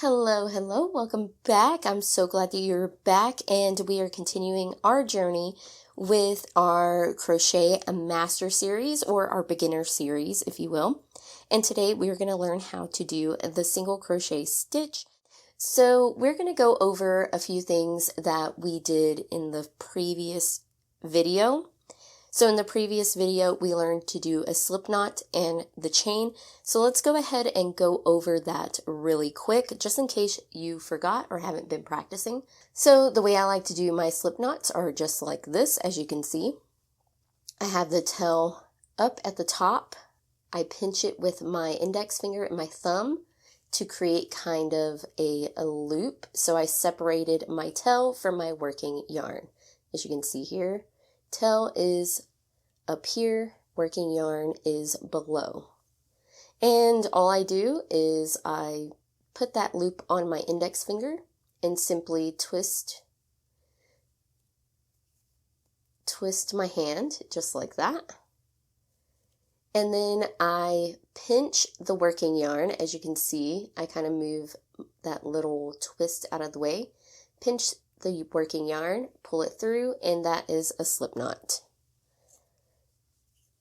Hello, welcome back. I'm so glad that you're back, and we are continuing our journey with our Crochet Master Series, or our Beginner Series, if you will. And today we are going to learn how to do the single crochet stitch. So we're going to go over a few things that we did in the previous video. So in the previous video, we learned to do a slip knot and the chain. So let's go ahead and go over that really quick, just in case you forgot or haven't been practicing. So the way I like to do my slip knots are just like this, as you can see. I have the tail up at the top. I pinch it with my index finger and my thumb to create kind of a loop. So I separated my tail from my working yarn. As you can see here, tail is up here, working yarn is below. And all I do is I put that loop on my index finger and simply twist my hand just like that. And then I pinch the working yarn. As you can see, I kind of move that little twist out of the way, pinch the working yarn, pull it through, and that is a slip knot.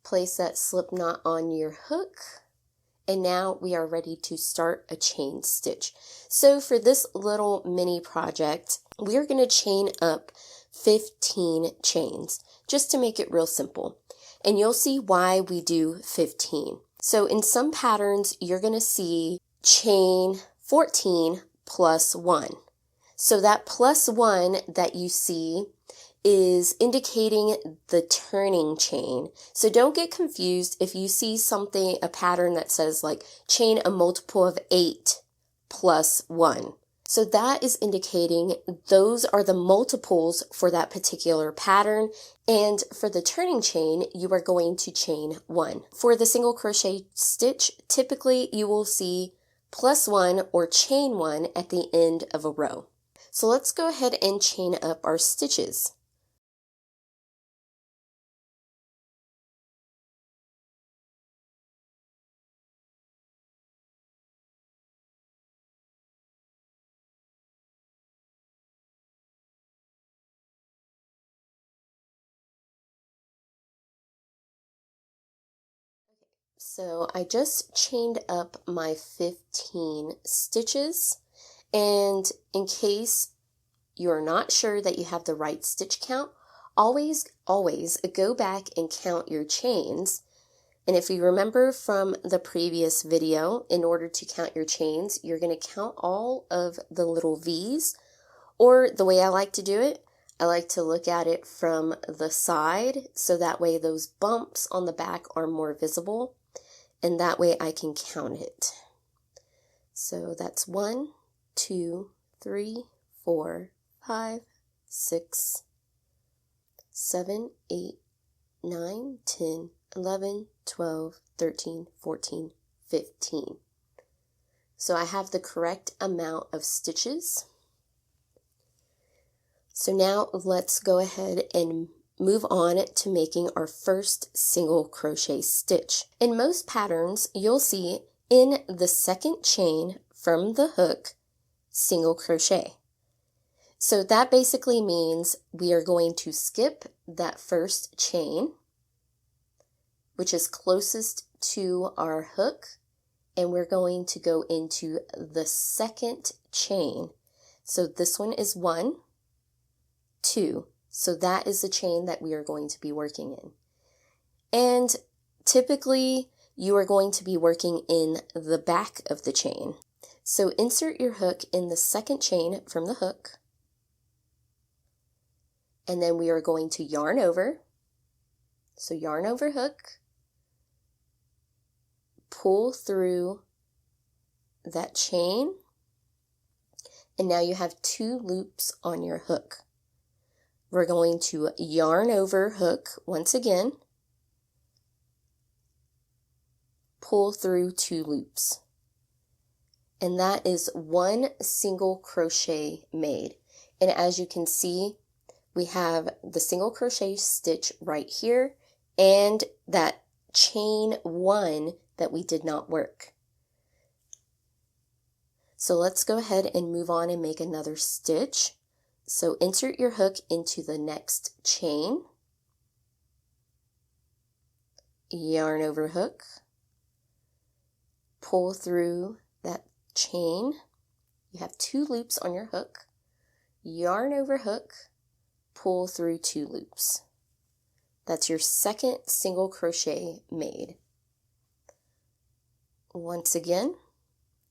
Place that slip knot on your hook, and now we are ready to start a chain stitch. So for this little mini project, we are going to chain up 15 chains, just to make it real simple. And you'll see why we do 15. So in some patterns, you're going to see chain 14 plus 1. So that plus 1 that you see is indicating the turning chain. So don't get confused if you see something, a pattern that says like chain a multiple of 8 plus 1. So that is indicating those are the multiples for that particular pattern. And for the turning chain, you are going to chain 1. For the single crochet stitch, typically you will see plus 1 or chain 1 at the end of a row. So let's go ahead and chain up our stitches. So I just chained up my 15 stitches, and in case you're not sure that you have the right stitch count, always go back and count your chains. And if you remember from the previous video, in order to count your chains, you're going to count all of the little V's, or the way I like to do it, I like to look at it from the side, so that way those bumps on the back are more visible. And that way I can count it. So that's 1, 2, 3, 4, 5, 6, 7, 8, 9, 10, 11, 12, 13, 14, 15. So I have the correct amount of stitches. So now let's go ahead and move on to making our first single crochet stitch. In most patterns, you'll see in the second chain from the hook, single crochet. So that basically means we are going to skip that first chain, which is closest to our hook, and we're going to go into the second chain. So this one is 1, 2. So that is the chain that we are going to be working in. And typically you are going to be working in the back of the chain. So insert your hook in the second chain from the hook. And then we are going to yarn over. So yarn over hook. Pull through that chain. And now you have 2 loops on your hook. We're going to yarn over hook once again, pull through 2 loops. And that is 1 single crochet made. And as you can see, we have the single crochet stitch right here and that chain 1 that we did not work. So let's go ahead and move on and make another stitch. So insert your hook into the next chain, yarn over hook, pull through that chain. You have 2 loops on your hook, yarn over hook, pull through 2 loops. That's your second single crochet made. Once again,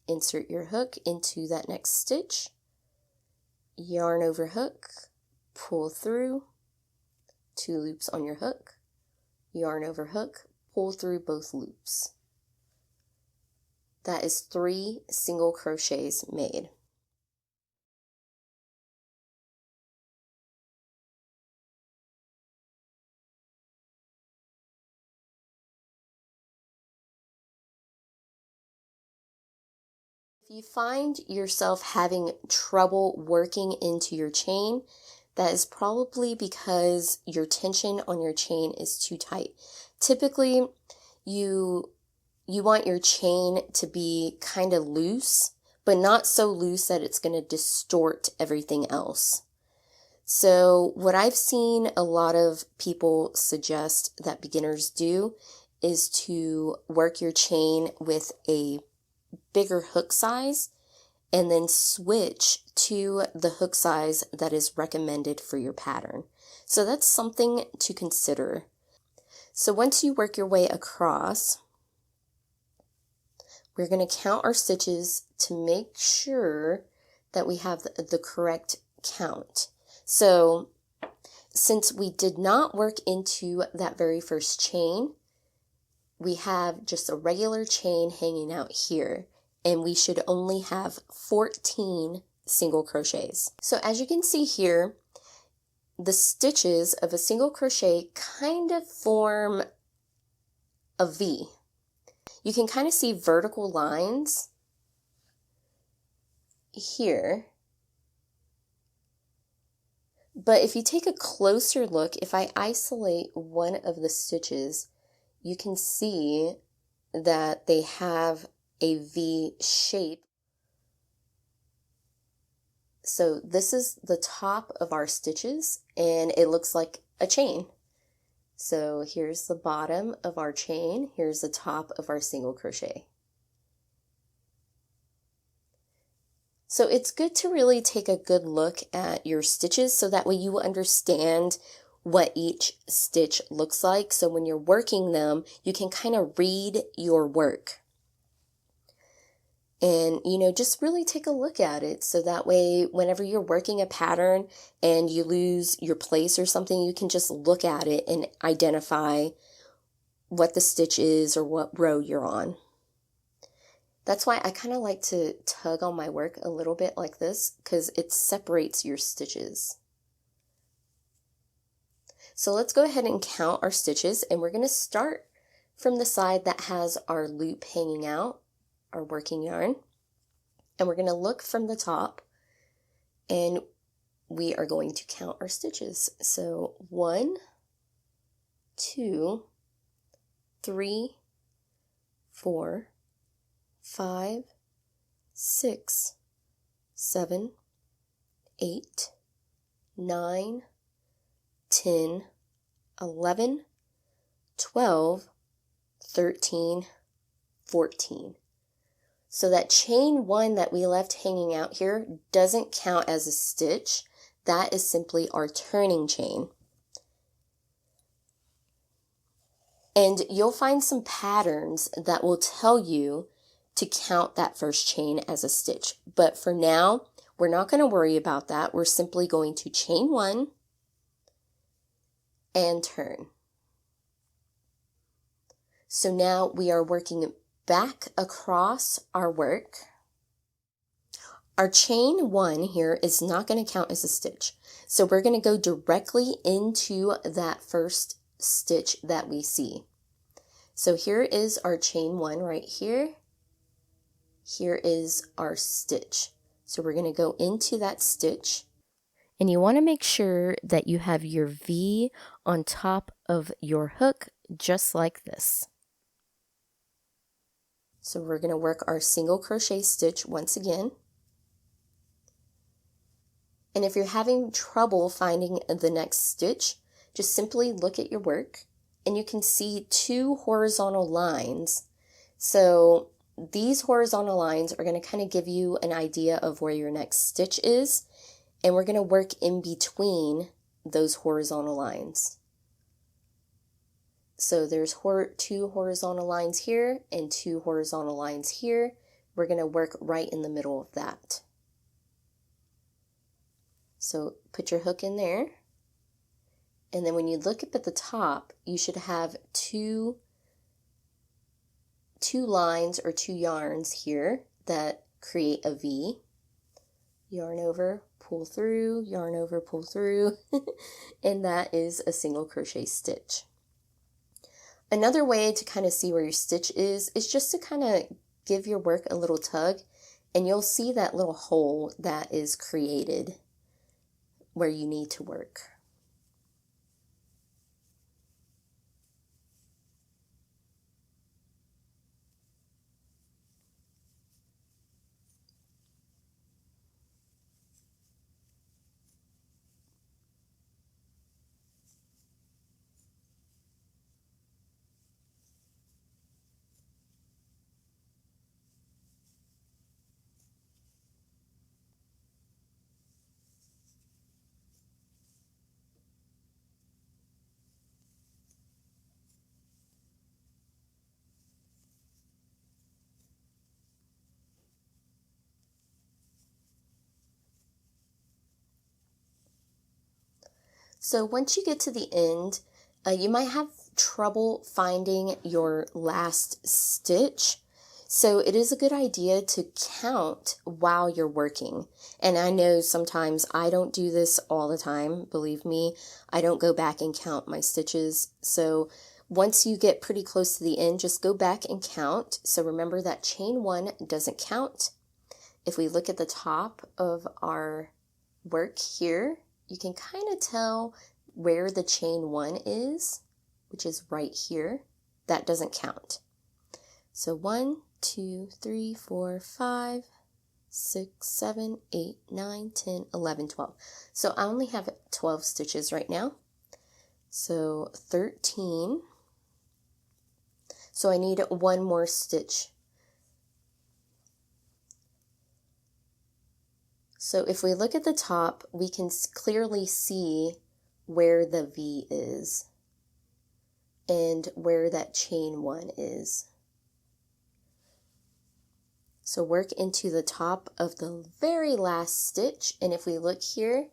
insert your hook into that next stitch, yarn over hook, pull through, 2 loops on your hook, yarn over hook, pull through both loops. That is 3 single crochets made. If you find yourself having trouble working into your chain, that is probably because your tension on your chain is too tight. Typically, you want your chain to be kind of loose, but not so loose that it's going to distort everything else. So what I've seen a lot of people suggest that beginners do is to work your chain with a bigger hook size and then switch to the hook size that is recommended for your pattern. So that's something to consider. So once you work your way across, we're going to count our stitches to make sure that we have the correct count. So since we did not work into that very first chain, we have just a regular chain hanging out here, and we should only have 14 single crochets. So as you can see here, the stitches of a single crochet kind of form a V. You can kind of see vertical lines here. But if you take a closer look, if I isolate one of the stitches, you can see that they have a V shape. So this is the top of our stitches, and it looks like a chain. So here's the bottom of our chain, here's the top of our single crochet. So it's good to really take a good look at your stitches so that way you understand what each stitch looks like. So when you're working them, you can kind of read your work. And, just really take a look at it so that way whenever you're working a pattern and you lose your place or something, you can just look at it and identify what the stitch is or what row you're on. That's why I kind of like to tug on my work a little bit like this, because it separates your stitches. So let's go ahead and count our stitches, and we're going to start from the side that has our loop hanging out, our working yarn, and we're going to look from the top, and we are going to count our stitches. So 1, 2, 3, 4, 5, 6, 7, 8, 9, 10, 11, 12, 13, 14. So that chain 1 that we left hanging out here doesn't count as a stitch. That is simply our turning chain. And you'll find some patterns that will tell you to count that first chain as a stitch. But for now, we're not going to worry about that. We're simply going to chain 1 and turn. So now we are working back across our work. Our chain 1 here is not going to count as a stitch. So we're going to go directly into that first stitch that we see. So here is our chain 1 right here. Here is our stitch. So we're going to go into that stitch. And you want to make sure that you have your V on top of your hook, just like this. So we're going to work our single crochet stitch once again. And if you're having trouble finding the next stitch, just simply look at your work and you can see 2 horizontal lines. So these horizontal lines are going to kind of give you an idea of where your next stitch is, and we're going to work in between those horizontal lines. So there's 2 horizontal lines here and 2 horizontal lines here. We're going to work right in the middle of that. So put your hook in there, and then when you look up at the top, you should have two lines or 2 yarns here that create a V. Yarn over, pull through, yarn over, pull through, and that is a single crochet stitch. Another way to kind of see where your stitch is just to kind of give your work a little tug, and you'll see that little hole that is created where you need to work. So once you get to the end, you might have trouble finding your last stitch. So it is a good idea to count while you're working. And I know sometimes I don't do this all the time. Believe me, I don't go back and count my stitches. So once you get pretty close to the end, just go back and count. So remember that chain 1 doesn't count. If we look at the top of our work here, you can kind of tell where the chain 1 is, which is right here. That doesn't count. So 1, 2, 3, 4, 5, 6, 7, 8, 9, 10, 11, 12. So I only have 12 stitches right now. So 13. So I need 1 more stitch. So if we look at the top, we can clearly see where the V is and where that chain 1 is. So work into the top of the very last stitch, and if we look here,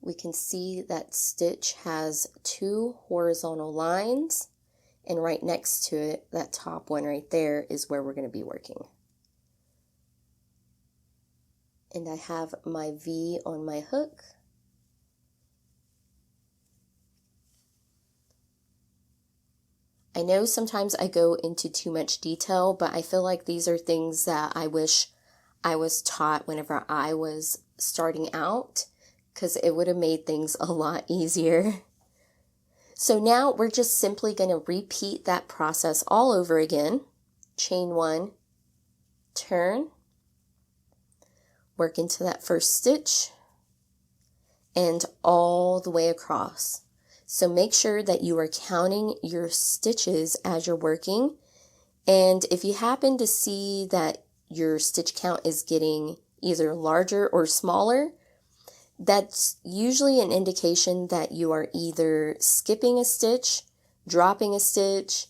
we can see that stitch has 2 horizontal lines, and right next to it, that top one right there is where we're going to be working. And I have my V on my hook. I know sometimes I go into too much detail, but I feel like these are things that I wish I was taught whenever I was starting out, because it would have made things a lot easier. So now we're just simply going to repeat that process all over again. Chain 1, turn, work into that first stitch, and all the way across. So make sure that you are counting your stitches as you're working. And if you happen to see that your stitch count is getting either larger or smaller, that's usually an indication that you are either skipping a stitch, dropping a stitch,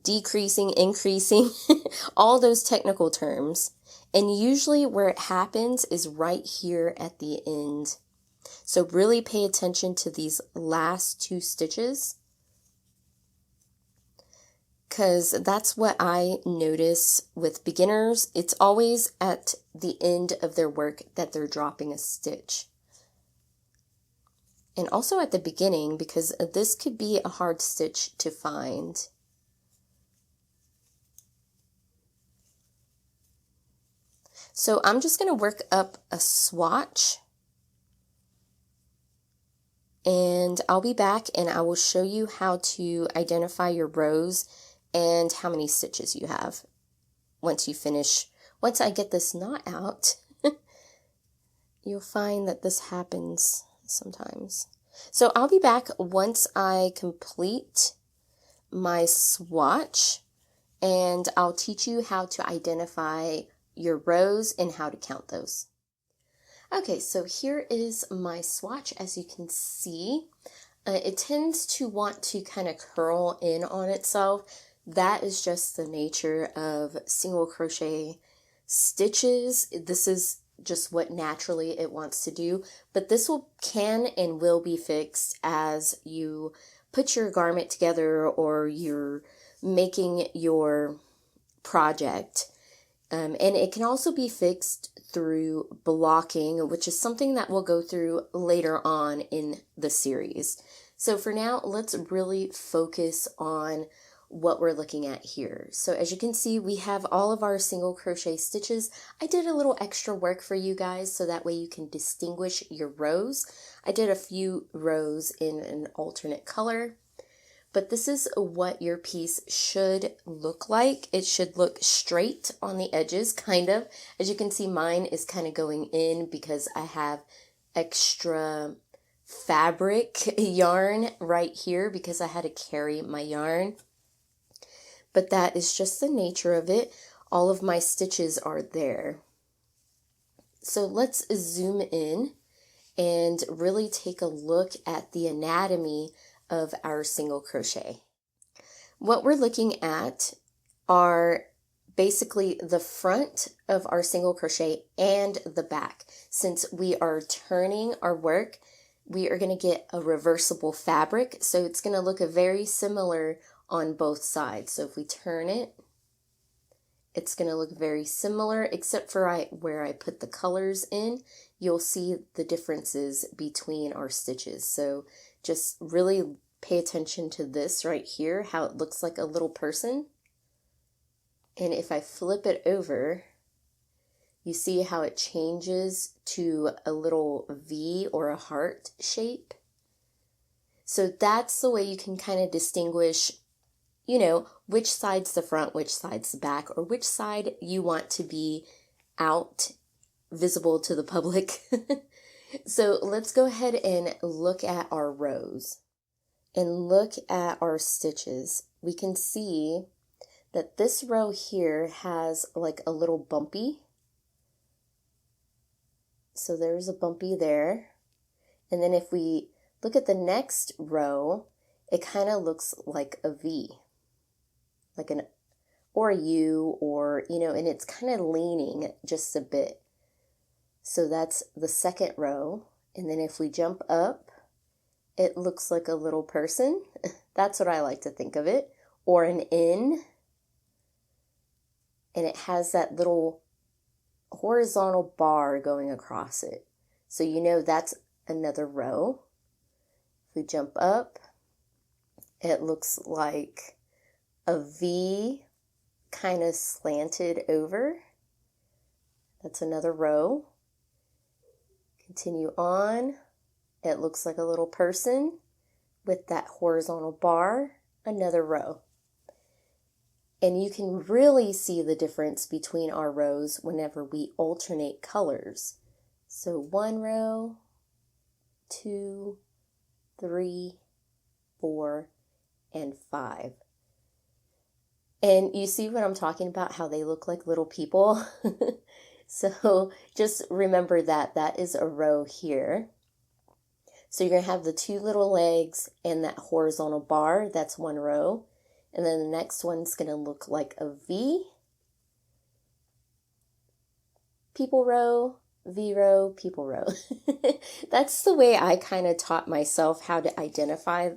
decreasing, increasing, all those technical terms. And usually where it happens is right here at the end. So really pay attention to these last 2 stitches, because that's what I notice with beginners. It's always at the end of their work that they're dropping a stitch. And also at the beginning, because this could be a hard stitch to find. So I'm just going to work up a swatch, and I'll be back and I will show you how to identify your rows and how many stitches you have. once I get this knot out, you'll find that this happens sometimes. So I'll be back once I complete my swatch, and I'll teach you how to identify your rows and how to count those. Okay, so here is my swatch. As you can see, it tends to want to kind of curl in on itself. That is just the nature of single crochet stitches. This is just what naturally it wants to do, but this can and will be fixed as you put your garment together or you're making your project. And it can also be fixed through blocking, which is something that we'll go through later on in the series. So for now, let's really focus on what we're looking at here. So as you can see, we have all of our single crochet stitches. I did a little extra work for you guys so that way you can distinguish your rows. I did a few rows in an alternate color, but this is what your piece should look like. It should look straight on the edges, kind of. As you can see, mine is kind of going in because I have extra fabric yarn right here because I had to carry my yarn. But that is just the nature of it. All of my stitches are there. So let's zoom in and really take a look at the anatomy of our single crochet. What we're looking at are basically the front of our single crochet and the back. Since we are turning our work, we are going to get a reversible fabric, so it's going to look very similar on both sides. So if we turn it, it's going to look very similar, except for where I put the colors in. You'll see the differences between our stitches. So just really pay attention to this right here, how it looks like a little person. And if I flip it over, you see how it changes to a little V or a heart shape. So that's the way you can kind of distinguish, you know, which side's the front, which side's the back, or which side you want to be out, visible to the public. So let's go ahead and look at our rows and look at our stitches. We can see that this row here has like a little bumpy. So there's a bumpy there. And then if we look at the next row, it kind of looks like a V, like or a U, or, you know, and it's kind of leaning just a bit. So that's the second row. And then if we jump up, it looks like a little person. That's what I like to think of it. Or an N. And it has that little horizontal bar going across it. So you know that's another row. If we jump up, it looks like a V kind of slanted over. That's another row. Continue on. It looks like a little person with that horizontal bar, another row. And you can really see the difference between our rows whenever we alternate colors. So 1 row, 2, 3, 4, and 5. And you see what I'm talking about, how they look like little people? So just remember that that is a row here. So you're going to have the 2 little legs and that horizontal bar. That's 1 row. And then the next one's going to look like a V. People row, V row, people row. That's the way I kind of taught myself how to identify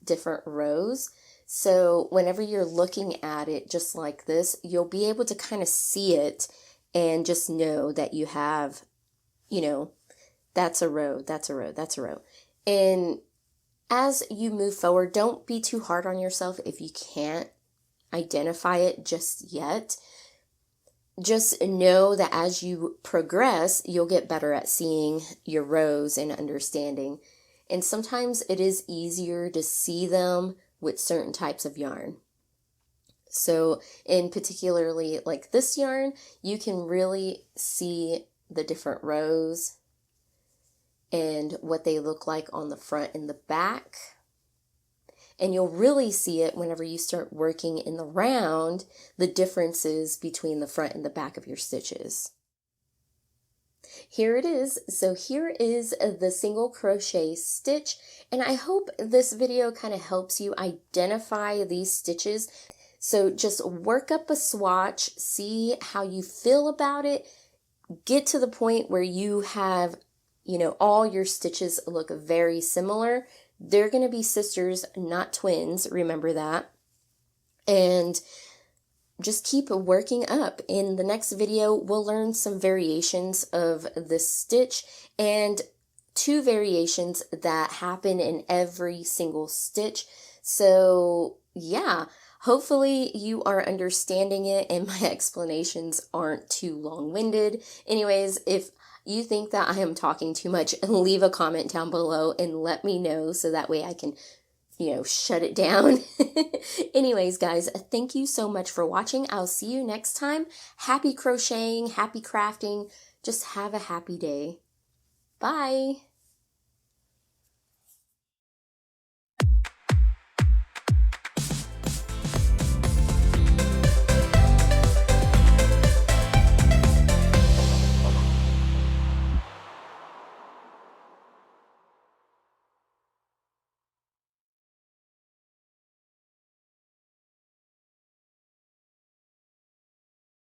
different rows. So whenever you're looking at it just like this, you'll be able to kind of see it and just know that you have, you know, that's a row, that's a row, that's a row. And as you move forward, don't be too hard on yourself if you can't identify it just yet. Just know that as you progress, you'll get better at seeing your rows and understanding. And sometimes it is easier to see them with certain types of yarn. So in particularly like this yarn, you can really see the different rows and what they look like on the front and the back. And you'll really see it whenever you start working in the round, the differences between the front and the back of your stitches. Here it is. So here is the single crochet stitch, and I hope this video kind of helps you identify these stitches. So just work up a swatch, see how you feel about it, get to the point where you have, all your stitches look very similar. They're going to be sisters, not twins, remember that. And just keep working up. In the next video, we'll learn some variations of this stitch and 2 variations that happen in every single stitch. So yeah, hopefully you are understanding it and my explanations aren't too long-winded. Anyways, if you think that I am talking too much, leave a comment down below and let me know so that way I can shut it down. Anyways, guys, thank you so much for watching. I'll see you next time. Happy crocheting, happy crafting. Just have a happy day. Bye.